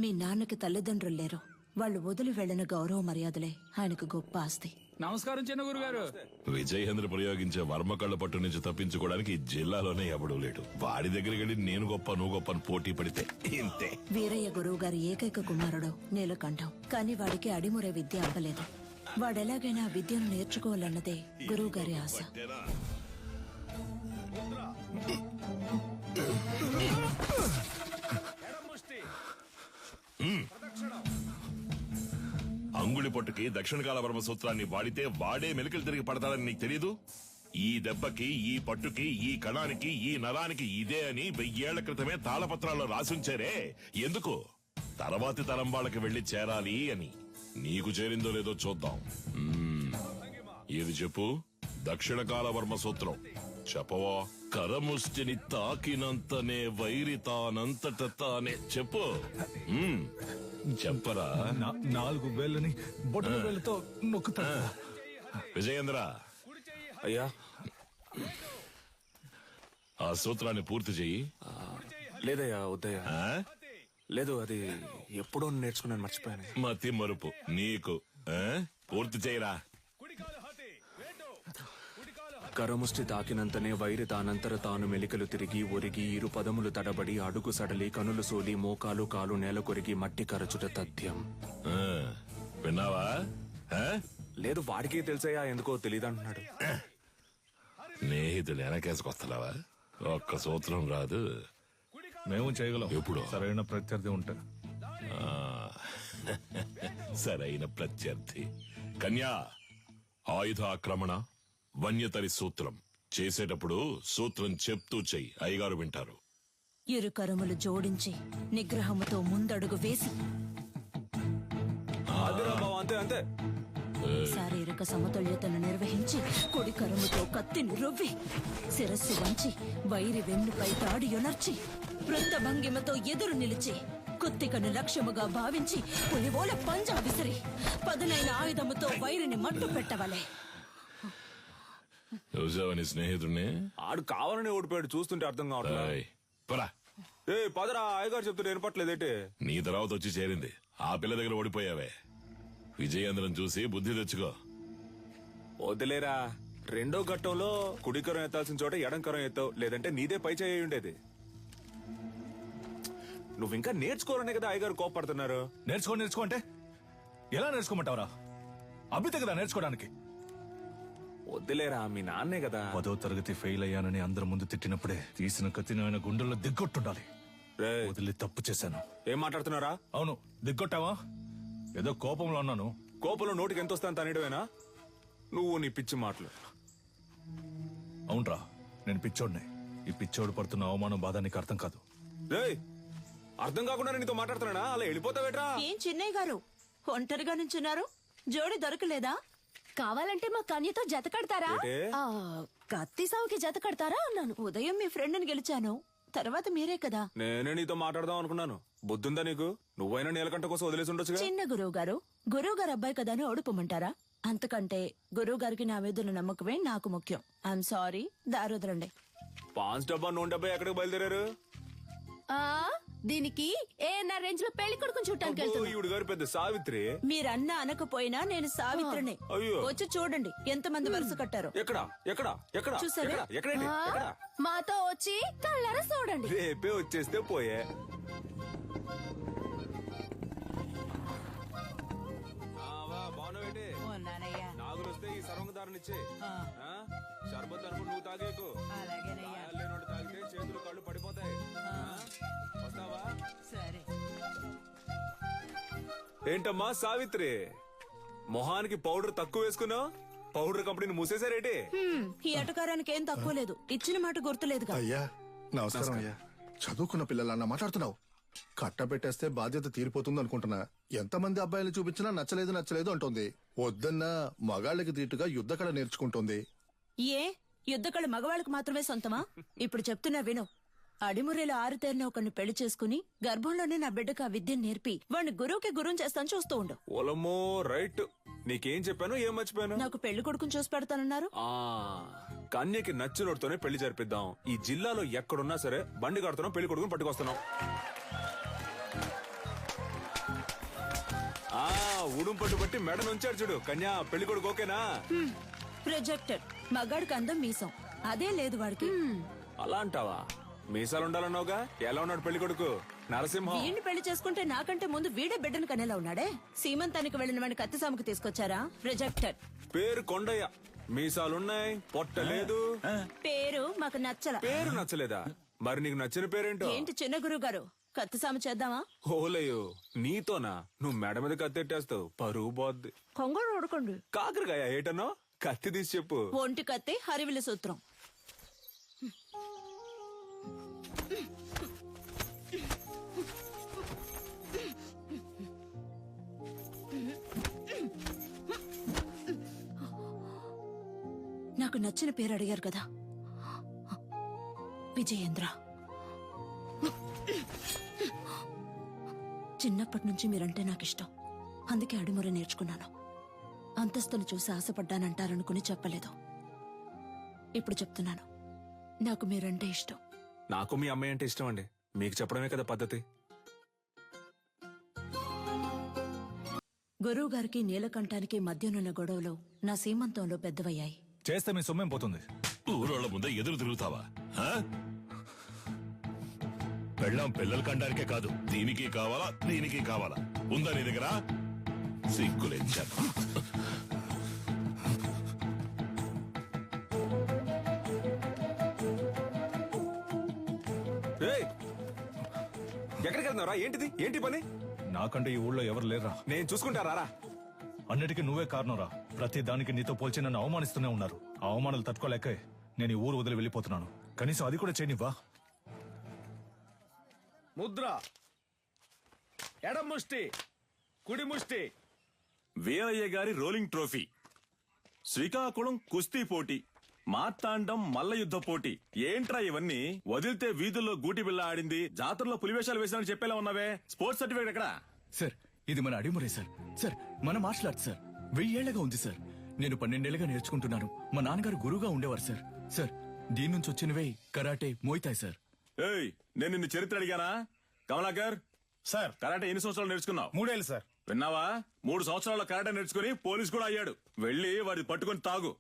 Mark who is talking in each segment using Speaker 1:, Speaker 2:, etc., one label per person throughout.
Speaker 1: మీ నాన్నకి తల్లిదండ్రులు లేరు. వాళ్ళు వదిలి వెళ్లిన గౌరవ మర్యాదలే ఆయనకు గొప్ప ఆస్తి.
Speaker 2: నమస్కారం చిన్న గురుగారు.
Speaker 3: విజయేంద్ర ప్రయోగించే వర్మకళ్ళ పట్టు నుంచి తప్పించుకోవడానికి ఈ జిల్లాలోనే ఎవడూ లేడు. వాడి దగ్గరికి వెళ్ళి నేను గొప్ప నువ్వు గొప్ప అని పోటీ పడితే ఇంతే.
Speaker 1: వీరయ్య గురువు గారి ఏకైక కుమారుడు నీలకంఠం. కానీ వాడికి అడిమురే విద్య అవ్వలేదు. వాడెలాగైనా విద్యను నేర్చుకోవాలన్నదే గురువు గారి ఆశ.
Speaker 3: అంగుళి పొట్టుకి దక్షిణ కాల వర్మ సూత్రాన్ని వాడితే వాడే మెలికలు తిరిగి పడతాడని నీకు తెలీదు? ఈ దెబ్బకి, ఈ పట్టుకి, ఈ కణానికి, ఈ నరానికి ఇదే అని 1000 ఏళ్ల క్రితమే తాళపత్రాల్లో రాసుంచారే. ఎందుకు? తర్వాతి తరం వాళ్ళకి వెళ్లి చేరాలి అని. నీకు చేరిందో లేదో చూద్దాం. ఏది చెప్పు? దక్షిణ కాల వర్మ సూత్రం చెప్పవా? కరముష్టిని తాకినంతనే వైరి తానంతట తానే. చెప్పు. చెప్పరా?
Speaker 4: 4 వేళ్ళని బొట్ట వేళ్ళతో నొక్కుతా.
Speaker 3: విజయేంద్ర,
Speaker 5: అయ్యా
Speaker 3: ఆ సూత్రాన్ని పూర్తి చెయ్యి.
Speaker 5: లేదయ్యా, వద్దయ్యా. లేదు, అది ఎప్పుడో నేర్చుకున్నాను, మర్చిపోయాను.
Speaker 3: మతి మరుపు నీకు. పూర్తి చేయరా.
Speaker 5: కరముష్టి తాకినంతనే వైరి తానంతర తాను మెలికలు తిరిగి ఒరిగి 2 పదములు తడబడి అడుగు సడలి కనులు సోలి మోకాలు కాలు నేల కొరిగి మట్టి కరచుట తథ్యం.
Speaker 3: విన్నావా?
Speaker 5: లేదు, వాడికే తెలుసయ్యా, ఎందుకో తెలియదంటున్నాడు.
Speaker 3: స్నేహితులు వెనకేసుకొస్తావా? ఒక్క సూత్రం రాదు.
Speaker 4: మేము చేయగలం.
Speaker 3: ఎప్పుడు?
Speaker 4: సరైన ప్రత్యర్థి ఉంటే.
Speaker 3: సరైన ప్రత్యర్థి. కన్యా, ఆయుధ ఆక్రమణ వన్యతరి సూత్రం చేసేటప్పుడు సూత్రం చెప్తూ చెయ్యి. అయ్యగారు వింటారు.
Speaker 1: 2 కరములు జోడించి నిగ్రహముతో ముందడుగు వేసి
Speaker 5: అంతే అంతే.
Speaker 1: శారీరక సమతుల్యతను నిర్వహించి కుడి కరముతో కత్తిని రువ్వి శిరస్సు వంచి వైరి వెన్నుపై తాడియొనర్చి వృత్త భంగిమతో ఎదురు నిలిచి కుత్తికను లక్ష్యముగా భావించి పులివోల పంజా విసిరి పదునైన ఆయుధముతో వైరిని మట్టు పెట్టవలే.
Speaker 3: చూసావని స్నేహితుడిని?
Speaker 5: ఆడు కావాలని ఓడిపోయాడు, చూస్తుంటే అర్థం కావట్లేదు. పదరా, అయ్యగారు చెప్తుంటే వినపట్లేదేంటి?
Speaker 3: నీ తర్వాత వచ్చి చేరింది. ఆ పిల్ల దగ్గర ఓడిపోయావే. విజయేంద్రం చూసి బుద్ధి తెచ్చుకో.
Speaker 5: వదిలేరా, 2వ ఘట్టంలో కుడికరం ఎత్తాల్సిన చోట ఎడంకరం ఎత్తావు, లేదంటే నీదే పై చేయి ఉండేది. నువ్వు ఇంకా నేర్చుకోరనే కదా అయ్యగారు కోపడుతున్నారు.
Speaker 4: నేర్చుకో అంటే ఎలా నేర్చుకోమంటావరా? అభితే కదా నేర్చుకోవడానికి.
Speaker 5: వద్దులేరా, మీ నాన్నే కదా.
Speaker 4: 10వ తరగతి ఫెయిల్ అయ్యానని అందరి ముందు తిట్టినప్పుడే తీసిన కత్తిని ఆయన గుండెల్లో దిగ్గొట్టుండాలి. వదిలి తప్పు చేశాను.
Speaker 5: ఏం మాట్లాడుతున్నారా?
Speaker 4: అవును, దిగ్గొట్టావా? ఏదో కోపంలో ఉన్నాను.
Speaker 5: కోపంలో నోటికి ఎంత వస్తాను తనేయడమేనా? నువ్వు నీ పిచ్చి మాటలు.
Speaker 4: అవునరా, నేను పిచ్చోడిని. ఈ పిచ్చోడు పడుతున్న అవమానం బాధ నీకు అర్థం కాదు.
Speaker 5: అర్థం కాకుండా నీతో మాట్లాడుతున్నానా? అలా వెళ్ళిపోతావేట్రా?
Speaker 1: ఏం చిన్నయ్య గారు ఒంటరిగా నుంచున్నారు? జోడి దొరకలేదా?
Speaker 6: కావాలంటే మా కన్యతో జత కడతారా? కత్తి సావుకి జత కడతారా అన్నాను.
Speaker 1: ఉదయం మీ ఫ్రెండ్ని గెలిచాను, తర్వాత మీరే కదా.
Speaker 5: నేనే నీతో మాట్లాడదాం అనుకున్నాను. బుద్ధుందా నీకు? నువ్వైనా నీలకంఠ కోసం వదిలేసి ఉండొచ్చుగా.
Speaker 1: చిన్న గురువు గారు అబ్బాయి కదా అని ఓడిపోమంటారా? అంతకంటే గురువు గారికి నా మీద నమ్మకమే నాకు ముఖ్యం. I'm sorry, దారుదరండి.
Speaker 5: 5 డబ్బా 100 డబ్బా ఎక్కడికి బయలుదేరారు?
Speaker 6: దీనికి ఏఎన్ఆర్ రేంజ్ లో పెళ్లి కొడుకుని చూడటానికి వెళ్తున్నా.
Speaker 5: ఈవిడ గారు పెద్ద సావిత్రి.
Speaker 1: మీరన్నా అనకపోయినా నేను సావిత్రిని.
Speaker 5: అయ్యో.
Speaker 1: వచ్చి చూడండి ఎంతమంది వరుస కట్టారు.
Speaker 5: ఎక్కడ ఎక్కడ ఎక్కడ
Speaker 1: చూసారా?
Speaker 5: ఎక్కడండి? ఎక్కడ?
Speaker 6: మాతో వచ్చి కళ్ళారా చూడండి.
Speaker 5: రేపే వచ్చేస్తే పోయే. నాగులు వస్తే ఈ సర్వంగదారునిచ్చే. షర్బత్ అనుకుని నువ్వు తాగేకు. లేనోడు తాగితే చేతులు కళ్ళు పడిపోతాయి. వస్తావా?
Speaker 1: సరే.
Speaker 5: ఏంటమ్మా సావిత్రి, మొహానికి పౌడర్ తక్కువ వేసుకున్నావు? పౌడర్ కంపెనీని మూసేశారేటి?
Speaker 1: ఈ అటకారానికి ఏం తక్కువ లేదు. ఇచ్చిన మాట గుర్తులేదు.
Speaker 7: అయ్యా నమస్కారం. అయ్యా, చదువుకున్న పిల్లలన్నా మాట్లాడుతున్నావు. కట్టబెట్టేస్తే బాధ్యత తీరిపోతుంది అనుకుంటున్నా. ఎంతమంది అబ్బాయిలు చూపించినా నచ్చలేదు అంటుంది. వద్దన్నా మగాళ్ళకి తీటుగా యుద్ధకళ నేర్చుకుంటుంది.
Speaker 1: ఏ యుద్ధకళ మగవాళ్ళకి మాత్రమే సొంతమా? ఇప్పుడు చెప్తున్నా విను. అడిమురేలో ఆరుతేరిన ఒకరిని పెళ్లి చేసుకుని గర్భంలోనే నా బిడ్డకు ఆ విద్యను నేర్పి వాడిని గురువుకి గురువు చేస్తాను, చూస్తూ ఉండు.
Speaker 5: ఓలమ్మో, రైట్. నీకేం చెప్పాను, ఏం మర్చిపోయాను?
Speaker 1: నాకు పెళ్లి కొడుకుని చూసి పెడతానన్నారు.
Speaker 5: కన్యకి నచ్చినోడితోనే పెళ్లి జరిపిద్దాం. ఈ జిల్లాలో ఎక్కడున్నా సరే బండి కడుతున్నాం, పెళ్లి కొడుకుని పట్టుకొస్తున్నాం. ఊడుం పట్టు బట్టి మెడ నుంచాడు చూడు. కన్యా పెళ్లి కొడుకు ఓకేనా?
Speaker 1: ప్రొజెక్టెడ్. మగాడికి అందం మీసం, అదే లేదు వాడికి.
Speaker 5: అలా అంటావా? మీసాలు ఉండాలన్నావుగా. ఎలా ఉన్నాడు పెళ్లి కొడుకు? నరసింహం.
Speaker 1: వీడిని పెళ్లి చేసుకుంటే నాకంటే ముందు వీడే బిడ్డను కనేలా ఉన్నాడే. సీమంతానికి వెళ్ళిన వాడిని కత్తిసాముకు తీసుకొచ్చారా? ప్రొజెక్టెడ్.
Speaker 5: పేరు కొండయ్య, మీసాలున్నాయి, పొట్ట లేదు.
Speaker 1: పేరు మాకు నచ్చల.
Speaker 5: పేరు నచ్చలేదా? మరి నీకు నచ్చిన పేరేంటో?
Speaker 1: ఏంటి చిన్న గురువు గారు, కత్తిసాము చేద్దామా?
Speaker 5: ఓలయ్యో, నీతోనా? నువ్వు మెడ మీద కత్తెట్టేస్తావు, పరువు పోద్ది.
Speaker 1: కొంగడు ఉడకండి.
Speaker 5: కాకరకాయ ఏటనో? కత్తి తీసి చెప్పు.
Speaker 1: ఒంటి కత్తి, హరివిల సూత్రం. నాకు నచ్చిన పేరు అడిగారు కదా, విజయేంద్ర. చిన్నప్పటి నుంచి మీరంటే నాకు ఇష్టం, అందుకే అడిముర నేర్చుకున్నాను. అంతస్తును చూసి ఆశపడ్డానంటారనుకుని చెప్పలేదు. ఇప్పుడు చెప్తున్నాను, నాకు మీరంటే ఇష్టం.
Speaker 5: నాకు మీ అమ్మాయి అంటే ఇష్టం అండి. మీకు చెప్పడమే కదా పద్ధతి.
Speaker 1: గురువు గారికి నీలకంఠానికి మధ్యనున్న గొడవలు నా సీమంతంలో పెద్దవయ్యాయి.
Speaker 4: చేస్తే మీ సొమ్మేం పోతుంది?
Speaker 3: ఊరోళ్ళ ముందే ఎదురు తిరుగుతావా? పెళ్ళాం పిల్లలు కండానికే కాదు, దీనికి కావాలా దీనికి కావాలా? ఉందా నీ దగ్గర? సిగ్గులేదు చెప్ప.
Speaker 5: ఎక్కడికి వెళ్తున్నారా? ఏంటిది? ఏంటి పని?
Speaker 4: నాకంటే ఈ ఊళ్ళో ఎవరు లేరా?
Speaker 5: నేను చూసుకుంటారా?
Speaker 4: అన్నిటికీ నువ్వే కారణంరా. ప్రతి దానికి నీతో పోల్చి నన్ను అవమానిస్తూనే ఉన్నారు. ఆ అవమానాలు తట్టుకోలేకే నేను ఈ ఊరు వదిలి వెళ్ళిపోతున్నాను. కనీసం అది కూడా చేయనివ్వా?
Speaker 2: ముద్ర, ఎడం ముష్టి, కుడి ముష్టి.
Speaker 8: వీరయ్య గారి రోలింగ్ ట్రోఫీ, శ్రీకాకుళం కుస్తీ పోటీ, మార్తాండం మల్ల యుద్ధ పోటీ. ఏంట్రా ఇవన్నీ? వదిలితే వీధుల్లో గూటి బిళ్ళ ఆడింది, జాతరలో పులివేషాలు వేసానని చెప్పేలా ఉన్నావే. స్పోర్ట్స్ సర్టిఫికేట్ ఎక్కడా?
Speaker 9: సార్, ఇది మన అడిమురే సార్. సార్, మన మార్షల్ ఆర్ట్స్ సార్. 1000 ఏళ్లగా ఉంది సార్. నేను 12 ఏళ్లుగా నేర్చుకుంటున్నాను. మా నాన్నగారు గురువుగా ఉండేవారు సార్. సార్, దీని నుంచి వచ్చినవే కరాటే, మోయితాయ్ సార్.
Speaker 8: ఏయ్, నేను నిన్ను చరిత్ర అడిగానా? కమలాకర్
Speaker 2: సార్,
Speaker 8: కరాటే ఎన్ని సంవత్సరాలు నేర్చుకున్నావు?
Speaker 2: 3 ఏళ్ళు సార్.
Speaker 8: విన్నావా? 3 సంవత్సరాల కరాటే నేర్చుకుని పోలీస్ కూడా అయ్యాడు. వెళ్ళి వాడి పట్టుకొని తాగు.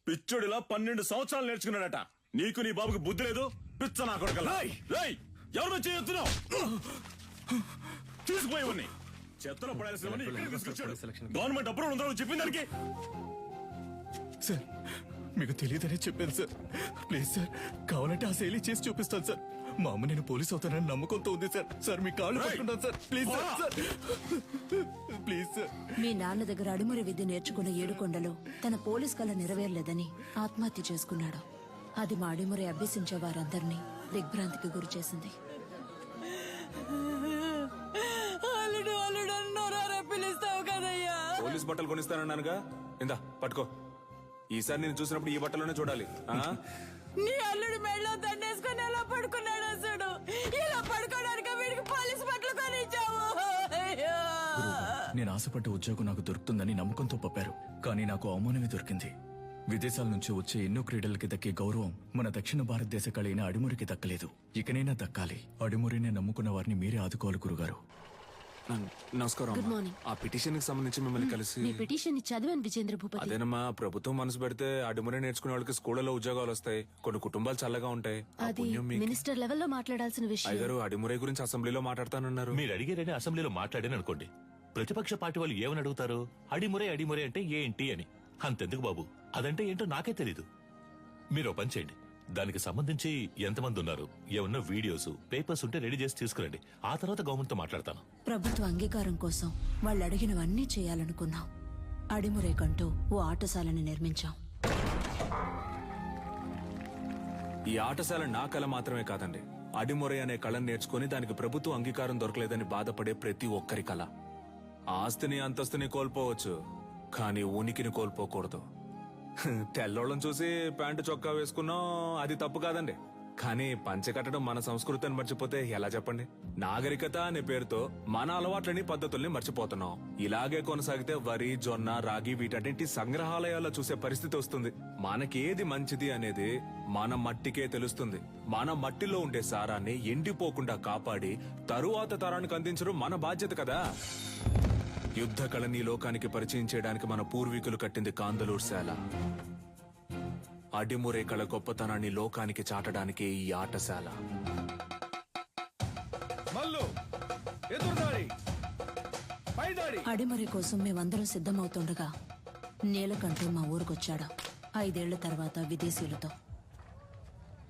Speaker 8: పిచ్చుడిలా 12 సంవత్సరాలు నేర్చుకున్నాడట. నీకు నీ బాబుకి బుద్ధి లేదు. పిచ్చ నా కొడుకల్లా. ఎవరు చేయొచ్చున్నావు? తీసుకుపోయేవన్నీ చెత్తలో పడాల్సినవన్నీ ఇక్కడికి తీసుకొచ్చాడు. గవర్నమెంట్ అప్రూవల్ ఉందా చెప్పిన దానికి?
Speaker 9: సార్, మీకు తెలియదనే చెప్పాను సార్. ప్లీజ్ సార్, కావాలంటే ఆ శైలి చేసి చూపిస్తాను సార్. మా అమ్మ నేను పోలీస్ అవుతానని నమ్మకంతో ఉంది సార్. సార్, మీ కాళ్ళు పట్టుకుంటాను sir. Please sir, sir. Please sir.
Speaker 1: మీ నాన్న దగ్గర అడిమురి విద్య నేర్చుకున్న ఏడుకొండలో తన పోలీస్ కళ నెరవేరలేదని ఆత్మహత్య చేసుకున్నాడు. అది మా అడిమురి అభ్యసించే వారందరినీ దిగ్భ్రాంతికి గురి చేసింది.
Speaker 5: పోలీస్ బట్టలు కొనిస్తానన్నానుగా. ఇందా పట్టుకో. ఈసారి నేను చూసినప్పుడు ఈ బట్టలోనే చూడాలి.
Speaker 1: నీ అల్లుడు మెడలో దండేసుకుని ఎలా పడుకున్నాడు అసలు? ఇలా పడుకోవడానికి వీడికి పోలీస్ బట్టలు కొనిచ్చావు.
Speaker 9: నేను ఆశపడ్డ ఉద్యోగం నాకు దొరుకుతుందని నమ్మకంతో పంపారు. కానీ నాకు అవమానమే దొరికింది. విదేశాల నుంచి వచ్చే ఎన్నో క్రీడలకి దక్కే గౌరవం మన దక్షిణ భారతదేశ కళైన అడిమురికి దక్కలేదు. ఇకనైనా దక్కాలి. అడిమురినే నమ్ముకున్న వారిని మీరే ఆదుకోవాలి గురుగారు.
Speaker 5: నమస్కారం.
Speaker 6: Good morning.
Speaker 5: ఆ పిటిషన్ కి సంబంధించి మిమ్మల్ని కలిసి.
Speaker 6: మీ పిటిషన్ చదివాను విజేంద్ర భూపతి.
Speaker 5: అదేనమ్మా, ప్రభుత్వం మనసు పెడితే అడిమురే నేర్చుకునే వాళ్ళకి స్కూళ్ళలో ఉద్యోగాలు వస్తాయి. కొన్ని కుటుంబాలు చల్లగా ఉంటాయి. ఆ
Speaker 6: అది
Speaker 5: పుణ్యం మీకు.
Speaker 6: మినిస్టర్ లెవెల్లో మాట్లాడాల్సిన విషయం.
Speaker 5: అయ్యగారు అడిమురే గురించి అసెంబ్లీలో మాట్లాడతానన్నారు.
Speaker 10: మీరు అడిగారని అసెంబ్లీలో మాట్లాడాను అనుకోండి, ప్రతిపక్ష పార్టీ వాళ్ళు ఏమని అడుగుతారు? అడిమురే అడిమురే అంటే ఏంటి అని. అంతెందుకు బాబు, అదంటే ఏంటో నాకే తెలీదు. మీరు పని చేయండి, దానికి సంబంధించి ఎంతమంది ఉన్నారు, ఏమన్నా వీడియోస్ పేపర్స్ ఉంటే రెడీ చేసి తీసుకురండి. ఆ తర్వాత గవర్నమెంట్ తో మాట్లాడతాను.
Speaker 1: ప్రభుత్వ అంగీకారం కోసం వాళ్ళు అడిగినవన్నీ చేయాలనుకున్నాం. అడిమురేకంటూ ఓ ఆటశాలని నిర్మించాం.
Speaker 5: ఈ ఆటశాల నా కళ మాత్రమే కాదండి. అడిమురే అనే కళను నేర్చుకుని దానికి ప్రభుత్వ అంగీకారం దొరకలేదని బాధపడే ప్రతి ఒక్కరి కళ. ఆస్తిని అంతస్తుని కోల్పోవచ్చు, కానీ ఉనికిని కోల్పోకూడదు. తెల్లోళ్ళని చూసి ప్యాంటు చొక్కా వేసుకున్నాం, అది తప్పు కాదండి. కానీ పంచె కట్టడం మన సంస్కృతిని మర్చిపోతే ఎలా చెప్పండి? నాగరికత అనే పేరుతో మన అలవాట్లని పద్ధతుల్ని మర్చిపోతున్నాం. ఇలాగే కొనసాగితే వరి, జొన్న, రాగి వీటన్నింటి సంగ్రహాలయాల్లో చూసే పరిస్థితి వస్తుంది. మనకేది మంచిది అనేది మన మట్టికే తెలుస్తుంది. మన మట్టిలో ఉండే సారాన్ని ఎండిపోకుండా కాపాడి తరువాత తరానికి అందించడం మన బాధ్యత కదా. యుద్ధ కళని లోకానికి పరిచయం చేయడానికి మన పూర్వీకులు కట్టింది కాందలూరు శాల. అడిమురే కళ గొప్పతనాన్ని లోకానికి చాటడానికి ఈ ఆటశాల.
Speaker 2: మల్లు ఎదురుదాడి పైదాడి.
Speaker 1: అడిమరి కోసం మేమందరం సిద్ధమవుతుండగా నీలకంఠ మా ఊరికొచ్చాడు. 5 ఏళ్ల తర్వాత విదేశీయులతో.